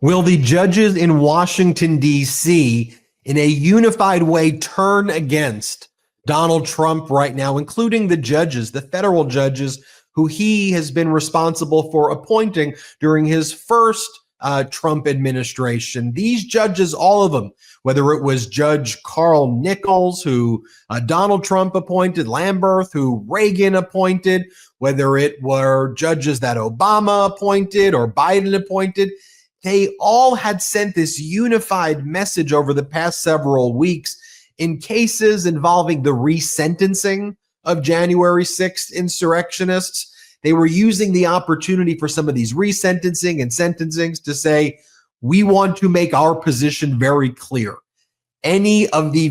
Will the judges in Washington, D.C., in a unified way, turn against Donald Trump right now, including the judges, the federal judges who he has been responsible for appointing during his first Trump administration? These judges, all of them, whether it was Judge Carl Nichols, who Donald Trump appointed, Lamberth, who Reagan appointed, whether it were judges that Obama appointed or Biden appointed, they all had sent this unified message over the past several weeks in cases involving the resentencing of January 6th insurrectionists. They were using the opportunity for some of these resentencing and sentencings to say, we want to make our position very clear. Any of the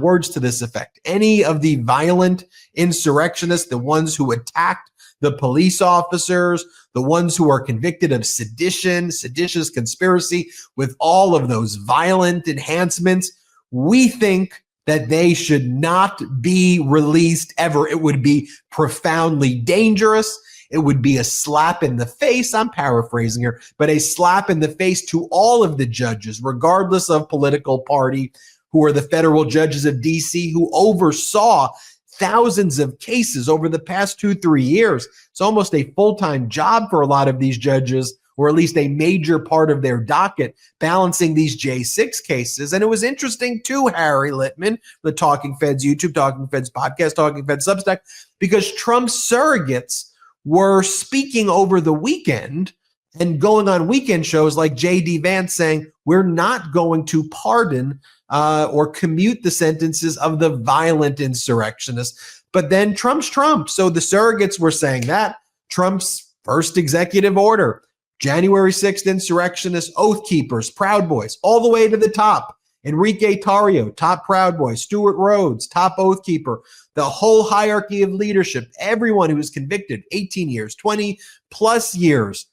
words to this effect, any of the violent insurrectionists, the ones who attacked the police officers, the ones who are convicted of sedition, seditious conspiracy, with all of those violent enhancements, we think that they should not be released ever. It would be profoundly dangerous. It would be a slap in the face. I'm paraphrasing here, but a slap in the face to all of the judges, regardless of political party, who are the federal judges of D.C., who oversaw thousands of cases over the past 2-3 years. It's almost a full-time job for a lot of these judges, or at least a major part of their docket, balancing these J6 cases. And it was interesting too, Harry Litman, the Talking Feds YouTube, Talking Feds podcast, Talking Feds Substack, because Trump's surrogates were speaking over the weekend and going on weekend shows like J.D. Vance saying, we're not going to pardon or commute the sentences of the violent insurrectionists. But then Trump's Trump. So the surrogates were saying that. Trump's first executive order, January 6th insurrectionists, Oath Keepers, Proud Boys, all the way to the top. Enrique Tarrio, top Proud Boy, Stuart Rhodes, top Oath Keeper, the whole hierarchy of leadership, everyone who was convicted, 18 years, 20 plus years,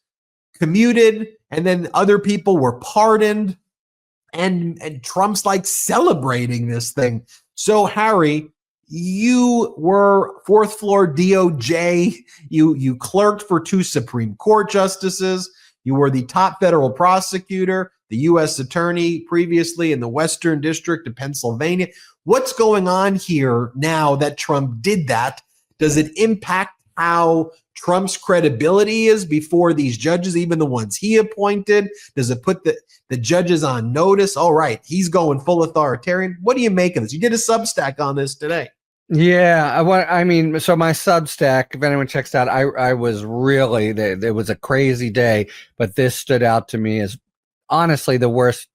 commuted, and then other people were pardoned. And Trump's like celebrating this thing. So, Harry, you were fourth floor DOJ. You clerked for 2 Supreme Court justices. You were the top federal prosecutor, the U.S. attorney previously in the Western District of Pennsylvania. What's going on here now that Trump did that? Does it impact how Trump's credibility is before these judges, even the ones he appointed? Does it put the judges on notice? All right, he's going full authoritarian. What do you make of this? You did a Substack on this today. Yeah, so my Substack, if anyone checks out, I was really, it was a crazy day, but this stood out to me as honestly the worst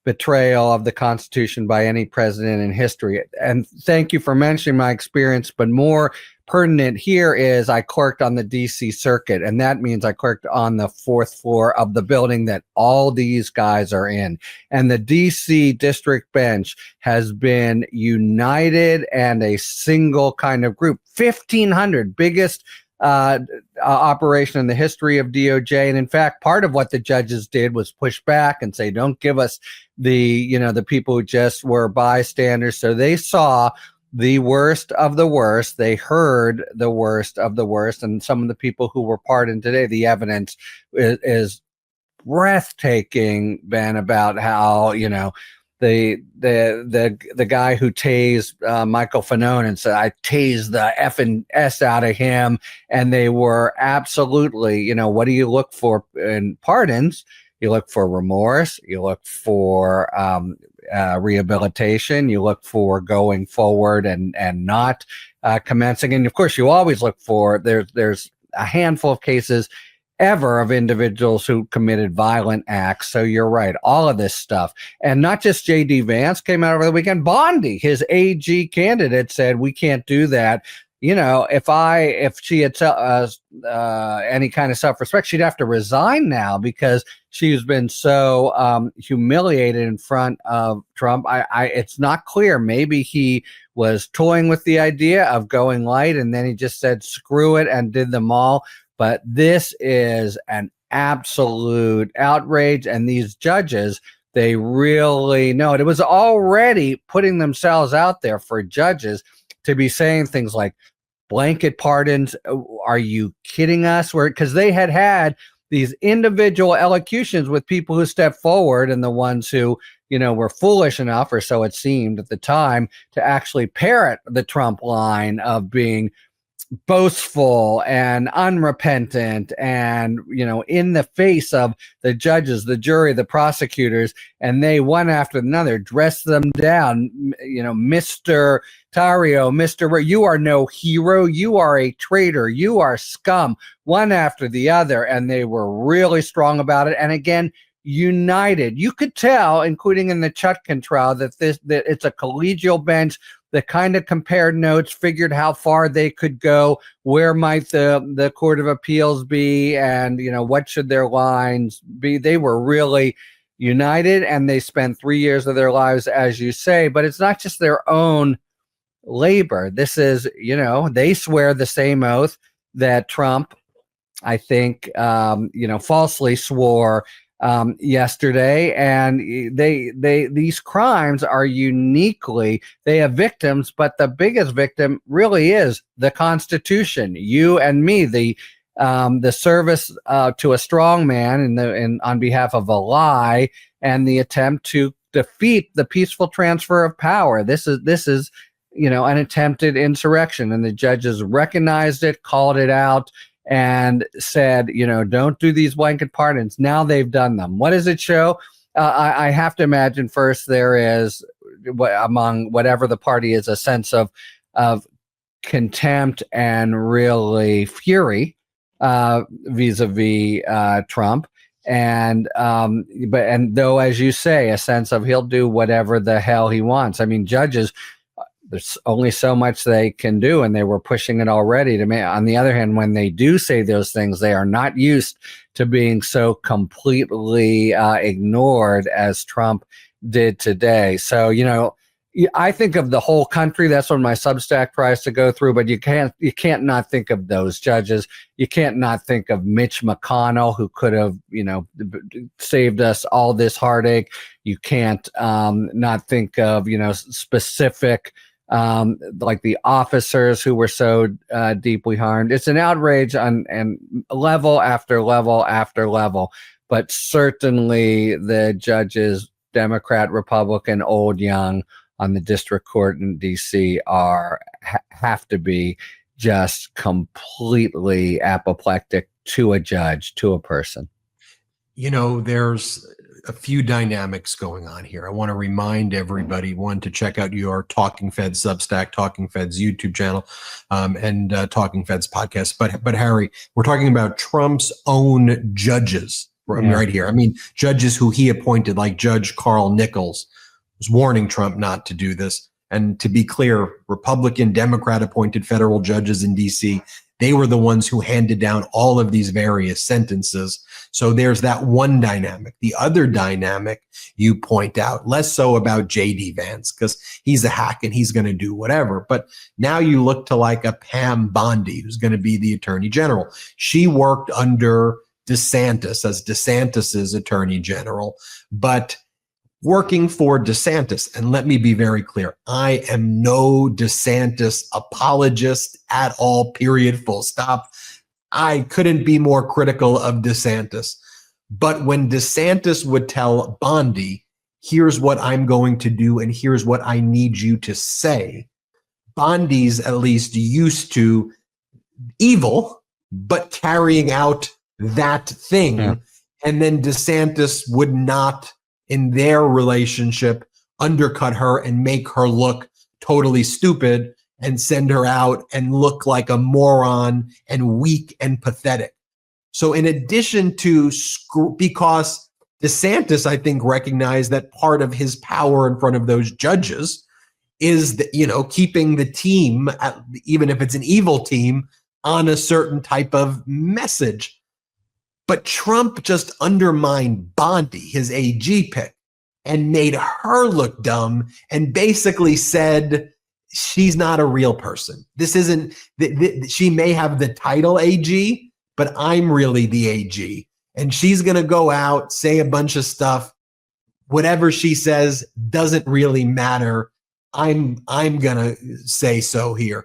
betrayal of the Constitution by any president in history. And thank you for mentioning my experience, but more pertinent here is I clerked on the DC circuit, and that means I clerked on the 4th floor of the building that all these guys are in. And the DC district bench has been united and a single kind of group. 1,500, biggest operation in the history of DOJ. And in fact, part of what the judges did was push back and say, don't give us the people who just were bystanders. So they saw the worst of the worst. They heard the worst of the worst. And some of the people who were pardoned today, the evidence is breathtaking, Ben, about how, the guy who tased Michael Fanone and said, I tased the effing S out of him. And they were absolutely, what do you look for in pardons? You look for remorse. You look for rehabilitation. You look for going forward and not commencing. And of course, you always look for, there's a handful of cases ever of individuals who committed violent acts. So you're right, all of this stuff. And not just J.D. Vance came out over the weekend. Bondi, his AG candidate, said, we can't do that. If she had any kind of self-respect, she'd have to resign now because she's been so humiliated in front of Trump. It's not clear. Maybe he was toying with the idea of going light, and then he just said, screw it, and did them all. But this is an absolute outrage. And these judges, they really know it. It was already putting themselves out there for judges to be saying things like blanket pardons. Are you kidding us? Because they had these individual elocutions with people who stepped forward and the ones who, were foolish enough, or so it seemed at the time, to actually parrot the Trump line of being boastful and unrepentant and, in the face of the judges, the jury, the prosecutors, and they one after another dress them down. Mr. Tario, Mr. You are no hero. You are a traitor. You are scum, one after the other. And they were really strong about it. And again, united. You could tell, including in the Chutkan trial, that it's a collegial bench that kind of compared notes, figured how far they could go, where might the Court of Appeals be, and what should their lines be. They were really united, and they spent 3 years of their lives, as you say. But it's not just their own labor. This is, they swear the same oath that Trump, I think, falsely swore yesterday, and these crimes are uniquely, they have victims, but the biggest victim really is the Constitution, you and me, the service to a strong man and on behalf of a lie, and the attempt to defeat the peaceful transfer of power. This is an attempted insurrection, and the judges recognized it, called it out, and said, don't do these blanket pardons. Now they've done them. What does it show? I have to imagine first there is, among whatever the party is, a sense of contempt and really fury vis-a-vis Trump. And though, as you say, a sense of he'll do whatever the hell he wants. I mean, judges, there's only so much they can do, and they were pushing it already. On the other hand, when they do say those things, they are not used to being so completely ignored as Trump did today. So, I think of the whole country. That's what my Substack tries to go through. But you can't not think of those judges. You can't not think of Mitch McConnell, who could have, saved us all this heartache. You can't not think of, specific. Like the officers who were so deeply harmed. It's an outrage on level after level after level. But certainly the judges, Democrat, Republican, old, young, on the district court in D.C. have to be just completely apoplectic to a judge, to a person. There's a few dynamics going on here. I want to remind everybody, one, to check out your Talking Feds Substack, Talking Feds YouTube channel, and Talking Feds podcast. But Harry, we're talking about Trump's own judges right here. I mean, judges who he appointed, like Judge Carl Nichols, was warning Trump not to do this. And to be clear, Republican, Democrat appointed federal judges in D.C., they were the ones who handed down all of these various sentences. So there's that one dynamic. The other dynamic you point out, less so about J.D. Vance, because he's a hack and he's going to do whatever. But now you look to like a Pam Bondi, who's going to be the attorney general. She worked under DeSantis as DeSantis's attorney general, but working for DeSantis. And let me be very clear. I am no DeSantis apologist at all, period, full stop. I couldn't be more critical of DeSantis. But when DeSantis would tell Bondi, here's what I'm going to do and here's what I need you to say, Bondi's at least used to evil, but carrying out that thing. Yeah. And then DeSantis would not, in their relationship, undercut her and make her look totally stupid and send her out and look like a moron and weak and pathetic. So in addition to, because DeSantis, I think, recognized that part of his power in front of those judges is that, keeping the team, even if it's an evil team, on a certain type of message. But Trump just undermined Bondi, his AG pick, and made her look dumb and basically said she's not a real person. This isn't, she may have the title AG, but I'm really the AG. And she's going to go out, say a bunch of stuff. Whatever she says doesn't really matter. I'm going to say so here.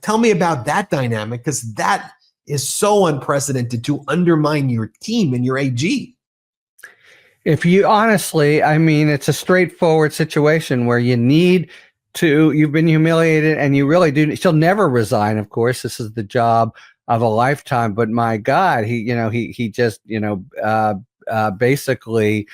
Tell me about that dynamic, because that is so unprecedented to undermine your team and your AG. If you honestly, I mean, it's a straightforward situation where you've been humiliated and you really do. She'll never resign. Of course, this is the job of a lifetime, but my God, he just, basically,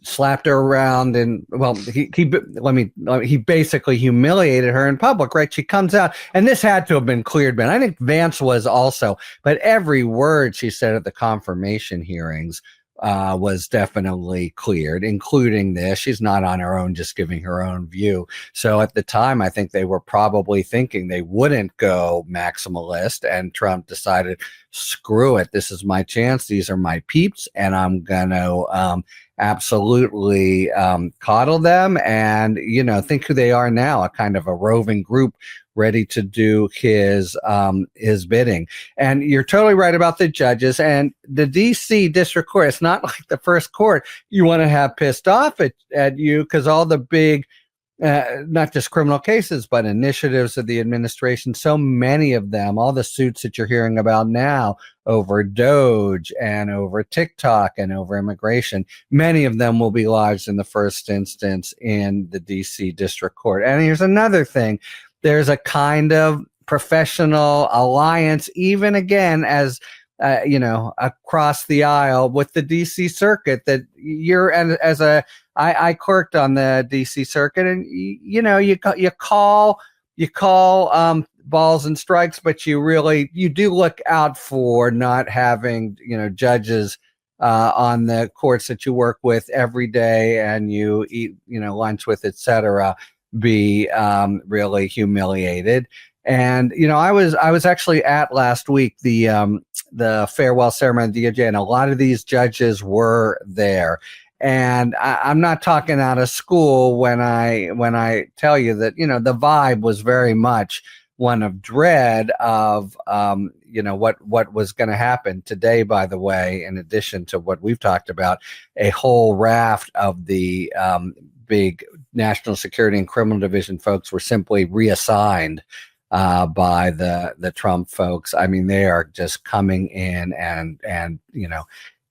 slapped her around, and he basically humiliated her in public, right? She comes out, and this had to have been cleared, Ben. I think Vance was also, but every word she said at the confirmation hearings was definitely cleared, including this. She's not on her own, just giving her own view. So at the time, I think they were probably thinking they wouldn't go maximalist, and Trump decided, screw it, this is my chance, these are my peeps, and I'm gonna absolutely coddle them and think who they are now, a kind of a roving group ready to do his bidding. And you're totally right about the judges and the DC district court. It's not like the first court you want to have pissed off at you, because all the big not just criminal cases, but initiatives of the administration, so many of them, all the suits that you're hearing about now over Doge and over TikTok and over immigration, many of them will be lodged in the first instance in the DC district court. And here's another thing. There's a kind of professional alliance, even again, as across the aisle with the DC circuit, that I clerked on the DC circuit, and you call balls and strikes, but you do look out for not having judges on the courts that you work with every day and you eat lunch with, etc., be really humiliated. And I was actually at last week the farewell ceremony at the DOJ, and a lot of these judges were there. And I'm not talking out of school when I tell you that the vibe was very much one of dread of what was going to happen today. By the way, in addition to what we've talked about, a whole raft of the big national security and criminal division folks were simply reassigned by the Trump folks. I mean, they are just coming in and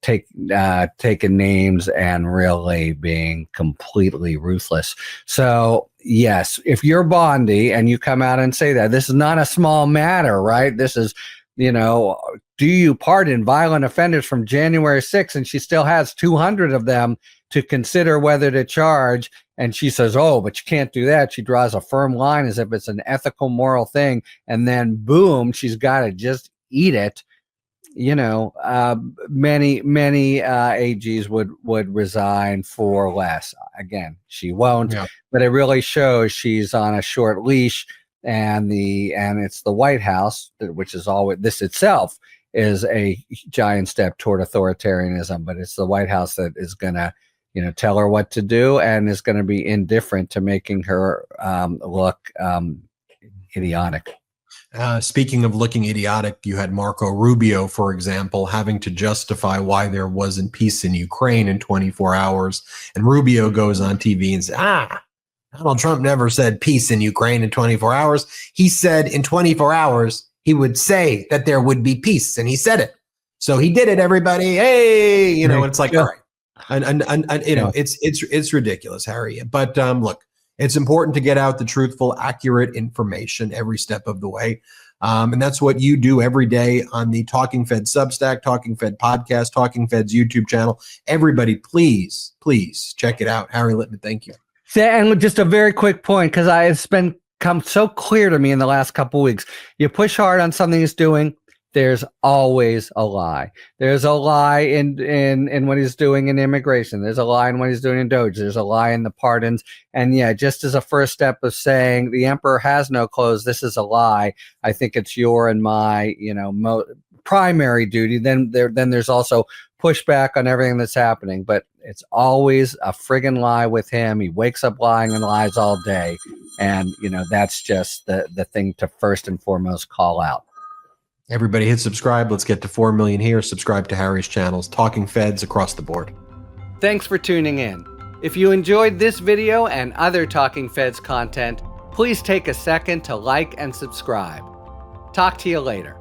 taking names and really being completely ruthless. So yes, if you're Bondi and you come out and say that, this is not a small matter, right? This is, do you pardon violent offenders from January 6th? And she still has 200 of them to consider whether to charge. And she says, oh, but you can't do that. She draws a firm line as if it's an ethical, moral thing. And then boom, she's got to just eat it. Many AGs would resign for less. Again, she won't, but it really shows she's on a short leash, and it's the White House, which is always, this itself is a giant step toward authoritarianism, but it's the White House that is going to tell her what to do and is going to be indifferent to making her look idiotic. Speaking of looking idiotic, you had Marco Rubio, for example, having to justify why there wasn't peace in Ukraine in 24 hours. And Rubio goes on TV and says, Donald Trump never said peace in Ukraine in 24 hours. He said in 24 hours, he would say that there would be peace. And he said it. So he did it, everybody. Hey, it's like, all right. And it's ridiculous, Harry. But look, it's important to get out the truthful, accurate information every step of the way. And that's what you do every day on the Talking Fed Substack, Talking Fed podcast, Talking Fed's YouTube channel. Everybody, please check it out. Harry Litman, thank you. And just a very quick point, because it's come so clear to me in the last couple of weeks. You push hard on something it's doing, there's always a lie. There's a lie in what he's doing in immigration. There's a lie in what he's doing in Doge. There's a lie in the pardons. And yeah, just as a first step of saying the emperor has no clothes, this is a lie, I think it's your and my, primary duty. Then there's also pushback on everything that's happening. But it's always a friggin' lie with him. He wakes up lying and lies all day. And, that's just the thing to first and foremost call out. Everybody hit subscribe. Let's get to 4 million here. Subscribe to Harry's channels, Talking Feds across the board. Thanks for tuning in. If you enjoyed this video and other Talking Feds content, please take a second to like and subscribe. Talk to you later.